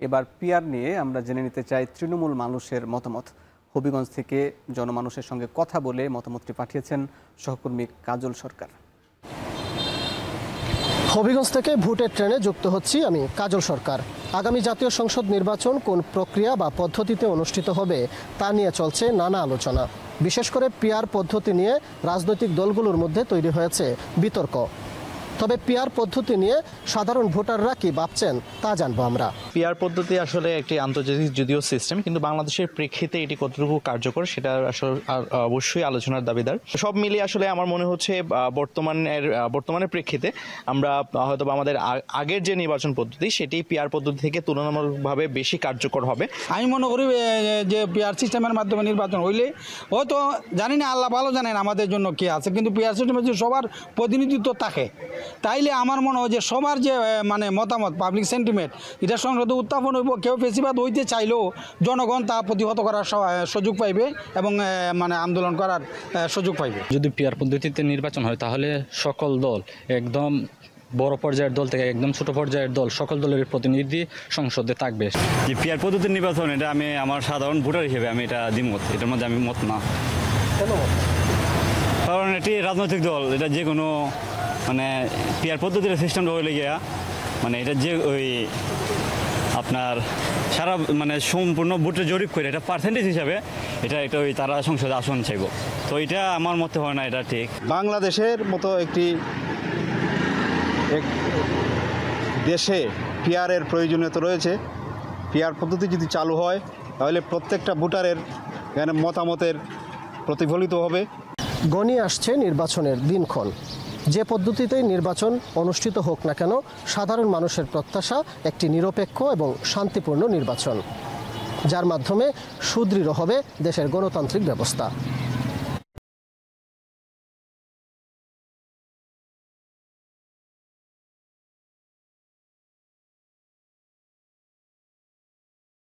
এবার পিআর নিয়ে আমরা জেনে নিতে চাই তৃণমূল মানুষের মতামত। হবিগঞ্জ থেকে জনমানুষের সঙ্গে কথা বলে মতামতটি পাঠিয়েছেন সহকর্মী কাজল সরকার। হবিগঞ্জ থেকে ভোটের ট্রেনে যুক্ত হচ্ছি আমি কাজল সরকার। আগামী জাতীয় সংসদ নির্বাচন কোন প্রক্রিয়া বা পদ্ধতিতে অনুষ্ঠিত হবে তা নিয়ে চলছে নানা আলোচনা। বিশেষ করে পিআর পদ্ধতি নিয়ে রাজনৈতিক দলগুলোর মধ্যে তৈরি হয়েছে বিতর্ক। তবে পিআর পদ্ধতি নিয়ে সাধারণ ভোটাররা কি ভাবছেন তা জানবো আমরা। পিআর পদ্ধতি আসলে একটি আন্তর্জাতিক যদিও সিস্টেম, কিন্তু বাংলাদেশের প্রেক্ষিতে এটি কতটুকু কার্যকর সেটা আসলে অবশ্যই আলোচনার দাবিদার। সব মিলিয়ে আসলে আমার মনে হচ্ছে বর্তমানের প্রেক্ষিতে আমরা হয়তো আমাদের আগের যে নির্বাচন পদ্ধতি সেটি পিআর পদ্ধতি থেকে তুলনামূলকভাবে বেশি কার্যকর হবে। আমি মনে করি যে পিআর সিস্টেমের মাধ্যমে নির্বাচন হইলে হয়তো জানি না, আল্লাহ ভালো জানেন আমাদের জন্য কি আছে, কিন্তু পিআর সিস্টেমে যে সবার প্রতিনিধিত্ব থাকে তাইলে আমার মনে হয় যে সবার যে মতামত পাবলিক সেন্টিমেন্ট এটা সংসদে উত্থাপন হইব। কেউ বেশিরভাগ হইতে চাইলেও জনগণ তা প্রতিহত করার সুযোগ পাইবে এবং আন্দোলন করার সুযোগ পাইবে। যদি পিআর পদ্ধতিতে নির্বাচন হয় তাহলে সকল দল, একদম বড় পর্যায়ের দল থেকে একদম ছোট পর্যায়ের দল, সকল দলের প্রতিনিধি সংসদে থাকবে। যে পিআর পদ্ধতির নির্বাচন এটা আমি আমার সাধারণ ভোটার হিসেবে আমি এটা দ্বিমত, এটার মধ্যে আমি মত না। কারণ এটি রাজনৈতিক দল, এটা যে কোনো পিআর পদ্ধতির সিস্টেমটা হইলে গিয়া এটা যে ওই আপনার সারা সম্পূর্ণ ভোটের জরিপ করে এটা পার্সেন্টেজ হিসাবে এটা ওই তারা সংসদে আসন চাইব। তো এটা আমার মতে হয় না এটা ঠিক। বাংলাদেশের মতো একটি দেশে পিআরের প্রয়োজনীয়তা রয়েছে। পিআর পদ্ধতি যদি চালু হয় তাহলে প্রত্যেকটা ভোটারের মতামতের প্রতিফলিত হবে। গণিয়ে আসছে নির্বাচনের দিনক্ষণ। যে পদ্ধতিতেই নির্বাচন অনুষ্ঠিত হোক না কেন, সাধারণ মানুষের প্রত্যাশা একটি নিরপেক্ষ এবং শান্তিপূর্ণ নির্বাচন, যার মাধ্যমে সুদৃঢ় হবে দেশের গণতান্ত্রিক ব্যবস্থা।